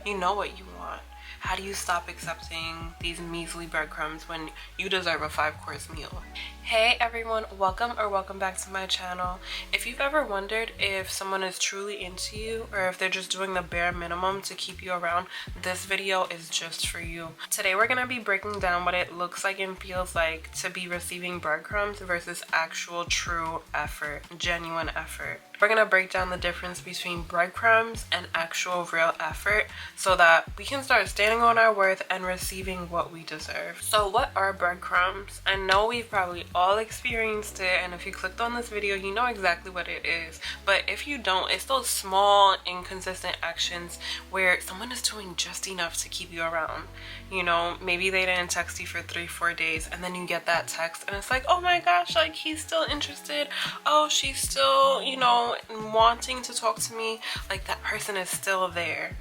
You know what you want. How do you stop accepting these measly breadcrumbs when you deserve a 5-course meal? Hey everyone, welcome back to my channel. If you've ever wondered if someone is truly into you or if they're just doing the bare minimum to keep you around, this video is just for you. Today we're going to be breaking down what it looks like and feels like to be receiving breadcrumbs versus actual true effort, genuine effort. We're going to break down the difference between breadcrumbs and actual real effort so that we can start standing on our worth and receiving what we deserve. So what are breadcrumbs? I know we've probably all experienced it, and if you clicked on this video you know exactly what it is, but if you don't, it's those small inconsistent actions where someone is doing just enough to keep you around. You know, maybe they didn't text you for 3-4 days and then you get that text and it's like, oh my gosh, like he's still interested, oh she's still, you know, wanting to talk to me, like that person is still there.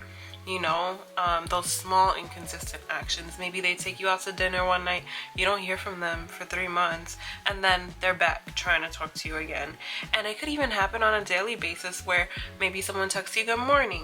You know, those small inconsistent actions. Maybe they take you out to dinner one night, you don't hear from them for 3 months, and then they're back trying to talk to you again. And it could even happen on a daily basis where maybe someone texts you good morning,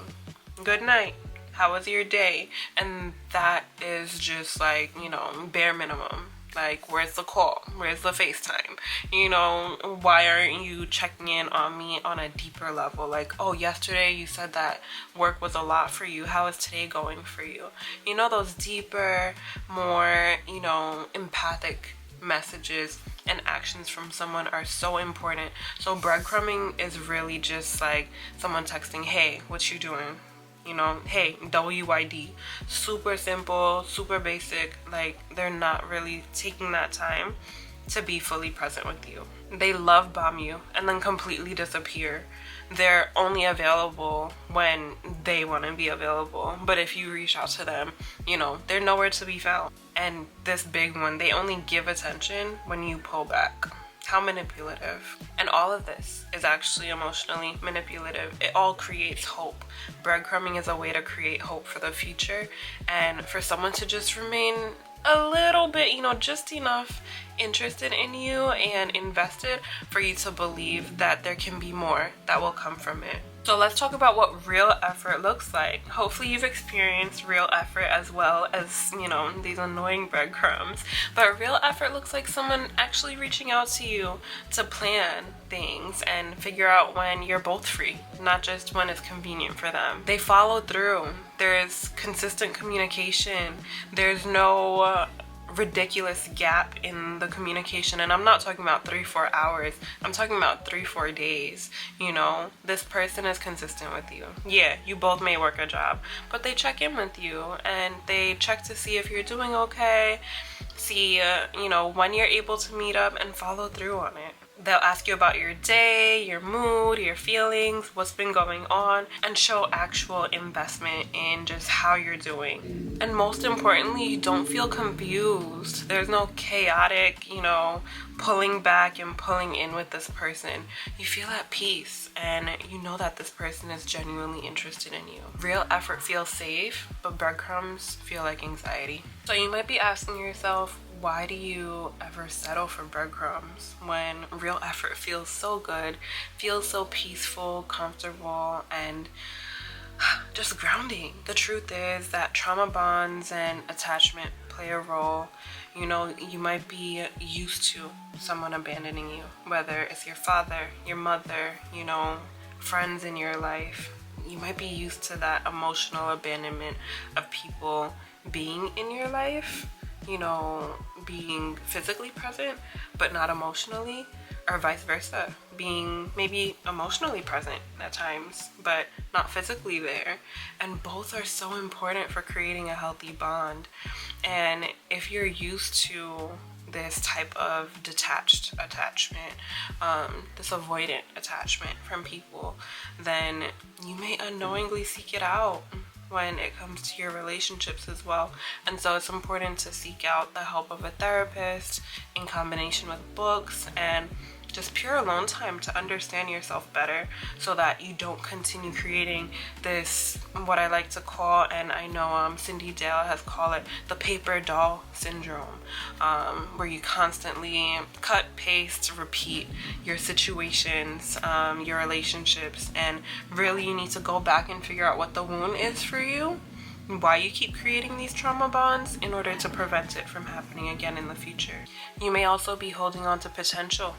good night, how was your day? And that is just like, you know, bare minimum. Like, where's the call? Where's the FaceTime? You know, why aren't you checking in on me on a deeper level? Like, oh, yesterday you said that work was a lot for you. How is today going for you? You know, those deeper, more, you know, empathic messages and actions from someone are so important. So breadcrumbing is really just like someone texting, hey, what you doing? You know, hey, WYD. Super simple, super basic. Like, they're not really taking that time to be fully present with you. They love bomb you and then completely disappear. They're only available when they want to be available. But if you reach out to them, you know, they're nowhere to be found. And this big one, they only give attention when you pull back. How manipulative. And all of this is actually emotionally manipulative. It all creates hope. Breadcrumbing is a way to create hope for the future and for someone to just remain a little bit, you know, just enough interested in you and invested for you to believe that there can be more that will come from it. So let's talk about what real effort looks like. Hopefully you've experienced real effort as well as, you know, these annoying breadcrumbs. But real effort looks like someone actually reaching out to you to plan things and figure out when you're both free, not just when it's convenient for them. They follow through. There's consistent communication. There's no ridiculous gap in the communication, and I'm not talking about 3-4 hours, I'm talking about 3-4 days. You know, this person is consistent with you. Yeah, you both may work a job, but they check in with you and they check to see if you're doing okay, see you know, when you're able to meet up, and follow through on it. They'll ask you about your day, your mood, your feelings, what's been going on, and show actual investment in just how you're doing. And most importantly, you don't feel confused. There's no chaotic, you know, pulling back and pulling in with this person. You feel at peace and you know that this person is genuinely interested in you. Real effort feels safe, but breadcrumbs feel like anxiety. So you might be asking yourself, why do you ever settle for breadcrumbs when real effort feels so good, feels so peaceful, comfortable, and just grounding? The truth is that trauma bonds and attachment play a role. You know, you might be used to someone abandoning you, whether it's your father, your mother, you know, friends in your life. You might be used to that emotional abandonment of people being in your life, you know, being physically present but not emotionally, or vice versa, being maybe emotionally present at times but not physically there. And both are so important for creating a healthy bond. And if you're used to this type of detached attachment, this avoidant attachment from people, then you may unknowingly seek it out when it comes to your relationships as well. And so it's important to seek out the help of a therapist in combination with books and just pure alone time to understand yourself better, so that you don't continue creating this, what I like to call, and I know Cindy Dale has called it, the paper doll syndrome, where you constantly cut, paste, repeat your situations, your relationships, and really you need to go back and figure out what the wound is for you why you keep creating these trauma bonds in order to prevent it from happening again in the future. You may also be holding on to potential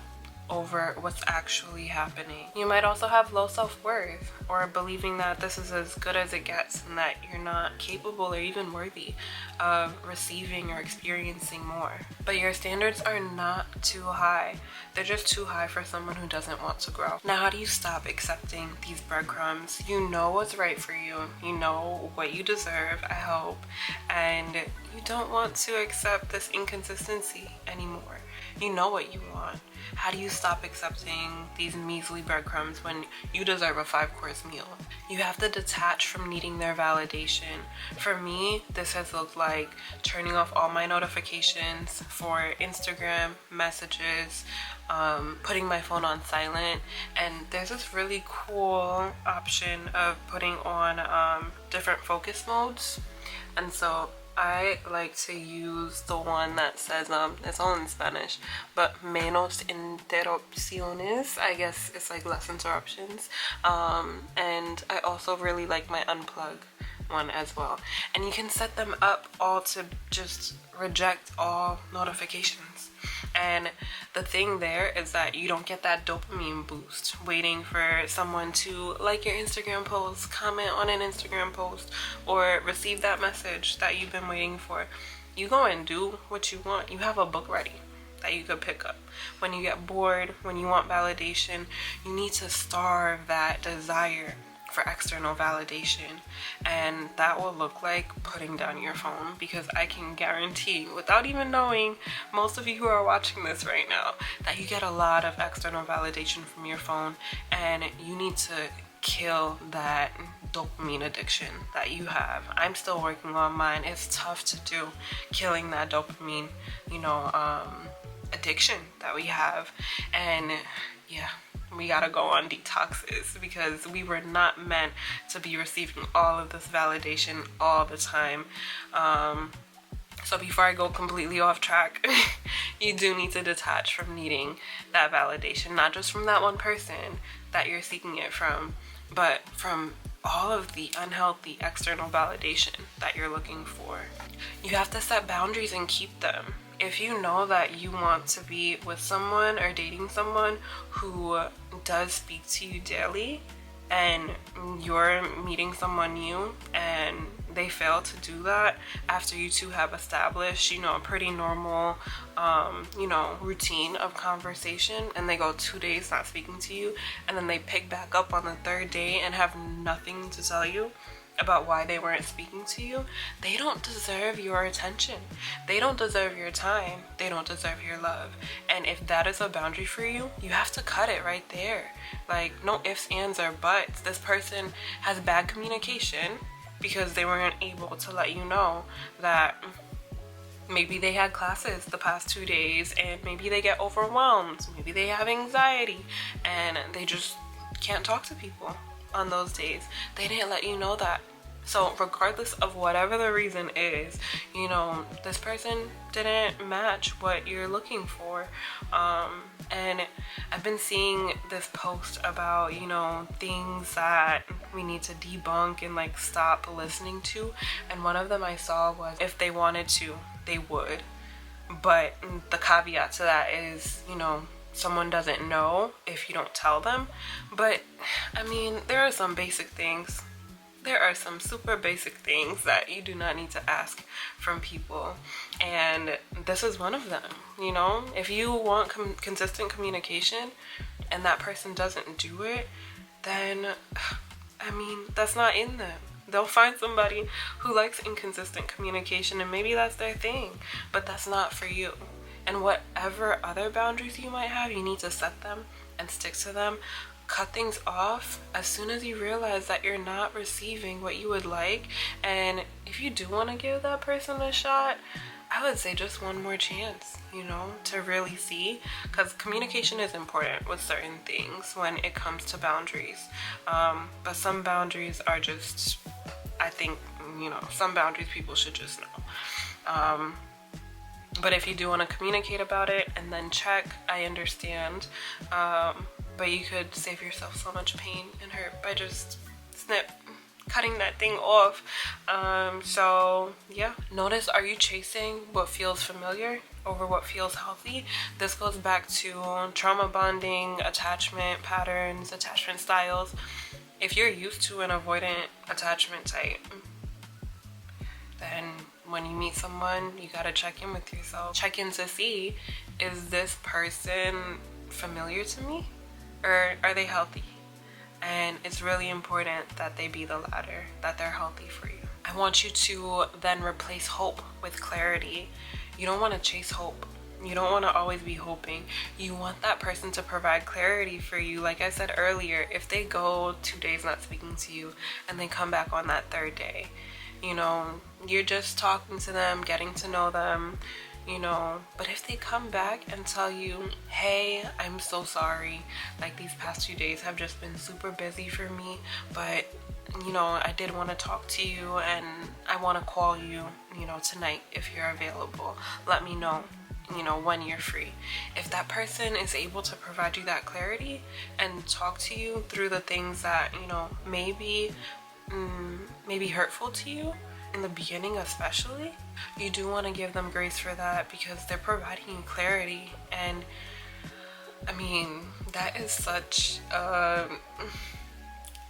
over what's actually happening. You might also have low self-worth, or believing that this is as good as it gets and that you're not capable or even worthy of receiving or experiencing more. But your standards are not too high. They're just too high for someone who doesn't want to grow. Now, how do you stop accepting these breadcrumbs? You know what's right for you. You know what you deserve, I hope. And you don't want to accept this inconsistency anymore. You know what you want. How do you stop accepting these measly breadcrumbs when you deserve a 5-course meal? You have to detach from needing their validation. For me, this has looked like turning off all my notifications for Instagram, messages, putting my phone on silent, and there's this really cool option of putting on different focus modes. And so I like to use the one that says, it's all in Spanish, but menos interrupciones. I guess it's like less interruptions. And I also really like my unplug one as well. And you can set them up all to just reject all notifications. And the thing there is that you don't get that dopamine boost waiting for someone to like your Instagram post, comment on an Instagram post, or receive that message that you've been waiting for. You go and do what you want. You have a book ready that you could pick up. When you get bored, when you want validation, you need to starve that desire for external validation, and that will look like putting down your phone, because I can guarantee, without even knowing, most of you who are watching this right now, that you get a lot of external validation from your phone, and you need to kill that dopamine addiction that you have. I'm still working on mine. It's tough to do, killing that dopamine, addiction that we have. And yeah, we gotta go on detoxes, because we were not meant to be receiving all of this validation all the time. So before I go completely off track, you do need to detach from needing that validation, not just from that one person that you're seeking it from, but from all of the unhealthy external validation that you're looking for. You have to set boundaries and keep them. If you know that you want to be with someone or dating someone who does speak to you daily, and you're meeting someone new and they fail to do that after you two have established, a pretty normal, routine of conversation, and they go 2 days not speaking to you, and then they pick back up on the 3rd day and have nothing to tell you about why they weren't speaking to you, they don't deserve your attention. They don't deserve your time. They don't deserve your love. And if that is a boundary for you, you have to cut it right there. Like, no ifs, ands, or buts. This person has bad communication because they weren't able to let you know that maybe they had classes the past 2 days, and maybe they get overwhelmed. Maybe they have anxiety and they just can't talk to people on those days. They didn't let you know that. So regardless of whatever the reason is, this person didn't match what you're looking for. And I've been seeing this post about, things that we need to debunk and stop listening to. And one of them I saw was, if they wanted to, they would. But the caveat to that is, someone doesn't know if you don't tell them. But I mean, there are some basic things. There are some super basic things that you do not need to ask from people, and this is one of them. If you want consistent communication and that person doesn't do it, then that's not in them. They'll find somebody who likes inconsistent communication, and maybe that's their thing, but that's not for you. And whatever other boundaries you might have, you need to set them and stick to them. Cut things off as soon as you realize that you're not receiving what you would like. And if you do want to give that person a shot, I would say just one more chance, to really see, because communication is important with certain things when it comes to boundaries. But some boundaries are just, I think, some boundaries people should just know. But if you do want to communicate about it and then check, I understand. But you could save yourself so much pain and hurt by just cutting that thing off. So yeah, notice, are you chasing what feels familiar over what feels healthy? This goes back to trauma bonding, attachment patterns, attachment styles. If you're used to an avoidant attachment type, then when you meet someone, you gotta check in with yourself. Check in to see, is this person familiar to me, or are they healthy? And it's really important that they be the latter, that they're healthy for you. I want you to then replace hope with clarity. You don't want to chase hope. You don't want to always be hoping. You want that person to provide clarity for you. Like I said earlier, if they go 2 days not speaking to you and they come back on that third day, you know, you're just talking to them, getting to know them, you know. But if they come back and tell you, hey, I'm so sorry, like these past 2 days have just been super busy for me, but you know, I did want to talk to you and I want to call you, you know, tonight if you're available. Let me know, you know, when you're free. If that person is able to provide you that clarity and talk to you through the things that, you know, maybe hurtful to you in the beginning, especially, you do want to give them grace for that, because they're providing you clarity. And I mean, that is such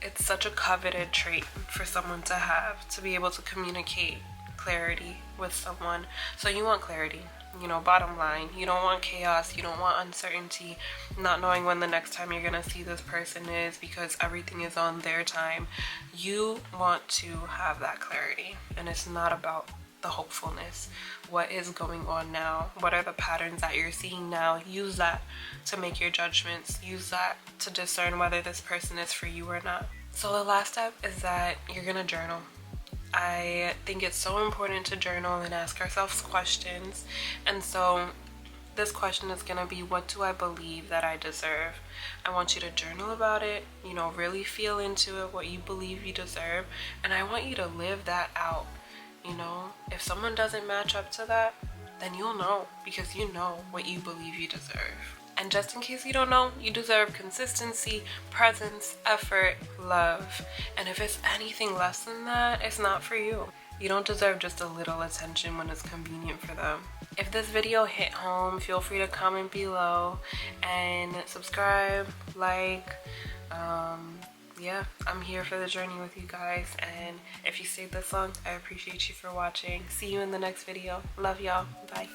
it's such a coveted trait for someone to have, to be able to communicate clarity with someone. So you want clarity, you know, bottom line. You don't want chaos, you don't want uncertainty, not knowing when the next time you're gonna see this person is, because everything is on their time. You want to have that clarity, and it's not about the hopefulness. What is going on now? What are the patterns that you're seeing now? Use that to make your judgments. Use that to discern whether this person is for you or not. So the last step is that you're gonna journal. I think it's so important to journal and ask ourselves questions. And so this question is gonna be, what do I believe that I deserve? I want you to journal about it, you know, really feel into it, what you believe you deserve, and I want you to live that out. You know, if someone doesn't match up to that, then you'll know, because you know what you believe you deserve. And just in case you don't know, you deserve consistency, presence, effort, love. And if it's anything less than that, it's not for you. You don't deserve just a little attention when it's convenient for them. If this video hit home, feel free to comment below and subscribe, like. Yeah, I'm here for the journey with you guys, and if you stayed this long, I appreciate you for watching. See you in the next video. Love y'all. Bye.